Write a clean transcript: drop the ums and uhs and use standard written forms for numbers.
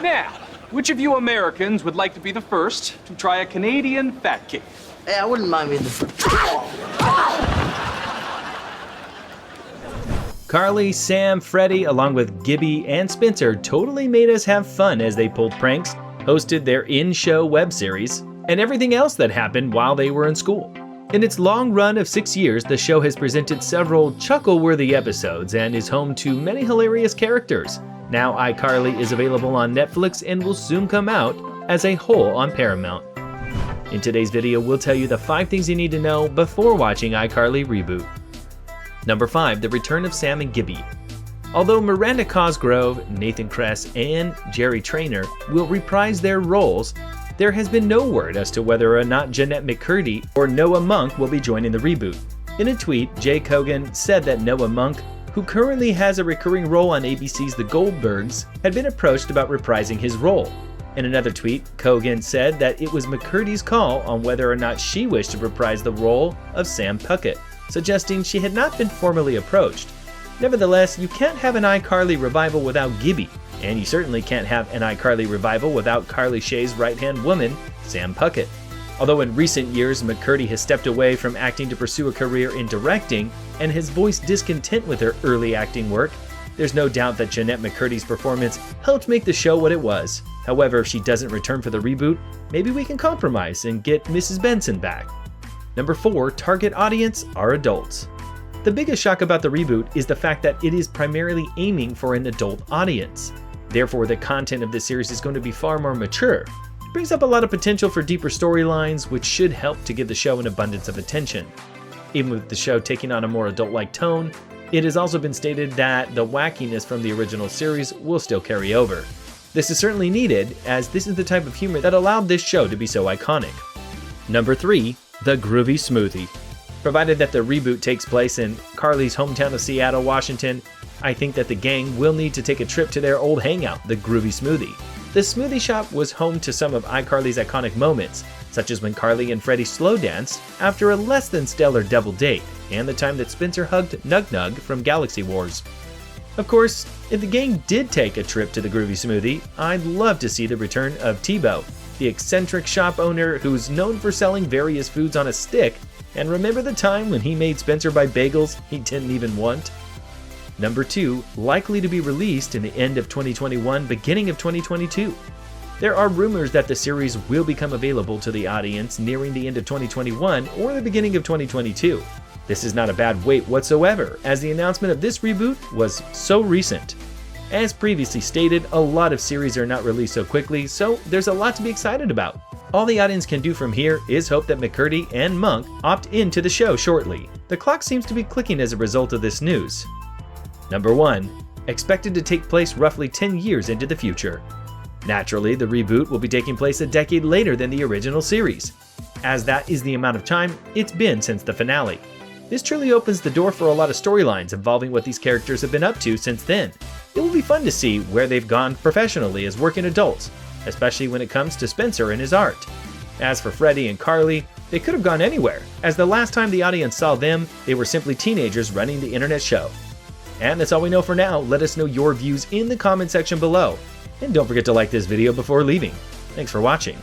Now, which of you Americans would like to be the first to try a Canadian fat cake? Hey, I wouldn't mind being the first. Carly, Sam, Freddie, along with Gibby and Spencer totally made us have fun as they pulled pranks, hosted their in-show web series, and everything else that happened while they were in school. In its long run of 6 years, the show has presented several chuckle-worthy episodes and is home to many hilarious characters. Now iCarly is available on Netflix and will soon come out as a whole on Paramount. In today's video, we'll tell you the 5 things you need to know before watching iCarly Reboot. Number 5, the return of Sam and Gibby. Although Miranda Cosgrove, Nathan Kress, and Jerry Traynor will reprise their roles, there has been no word as to whether or not Jeanette McCurdy or Noah Monk will be joining the reboot. In a tweet, Jay Kogan said that Noah Monk, who currently has a recurring role on ABC's The Goldbergs, had been approached about reprising his role. In another tweet, Kogan said that it was McCurdy's call on whether or not she wished to reprise the role of Sam Puckett, suggesting she had not been formally approached. Nevertheless, you can't have an iCarly revival without Gibby, and you certainly can't have an iCarly revival without Carly Shay's right-hand woman, Sam Puckett. Although in recent years McCurdy has stepped away from acting to pursue a career in directing and has voiced discontent with her early acting work, there's no doubt that Jeanette McCurdy's performance helped make the show what it was. However, if she doesn't return for the reboot, maybe we can compromise and get Mrs. Benson back. Number 4, target audience are adults. The biggest shock about the reboot is the fact that it is primarily aiming for an adult audience. Therefore, the content of this series is going to be far more mature. It brings up a lot of potential for deeper storylines, which should help to give the show an abundance of attention. Even with the show taking on a more adult-like tone, it has also been stated that the wackiness from the original series will still carry over. This is certainly needed, as this is the type of humor that allowed this show to be so iconic. Number 3, the Groovy Smoothie. Provided that the reboot takes place in Carly's hometown of Seattle, Washington, I think that the gang will need to take a trip to their old hangout, the Groovy Smoothie. The smoothie shop was home to some of iCarly's iconic moments, such as when Carly and Freddie slow danced after a less than stellar double date, and the time that Spencer hugged Nug Nug from Galaxy Wars. Of course, if the gang did take a trip to the Groovy Smoothie, I'd love to see the return of Tebow, the eccentric shop owner who's known for selling various foods on a stick, and remember the time when he made Spencer buy bagels he didn't even want? Number 2, likely to be released in the end of 2021, beginning of 2022. There are rumors that the series will become available to the audience nearing the end of 2021 or the beginning of 2022. This is not a bad wait whatsoever, as the announcement of this reboot was so recent. As previously stated, a lot of series are not released so quickly, so there's a lot to be excited about. All the audience can do from here is hope that McCurdy and Monk opt into the show shortly. The clock seems to be clicking as a result of this news. Number 1, expected to take place roughly 10 years into the future. Naturally, the reboot will be taking place a decade later than the original series, as that is the amount of time it's been since the finale. This truly opens the door for a lot of storylines involving what these characters have been up to since then. It will be fun to see where they've gone professionally as working adults, especially when it comes to Spencer and his art. As for Freddie and Carly, they could have gone anywhere, as the last time the audience saw them, they were simply teenagers running the internet show. And that's all we know for now. Let us know your views in the comment section below. And don't forget to like this video before leaving. Thanks for watching.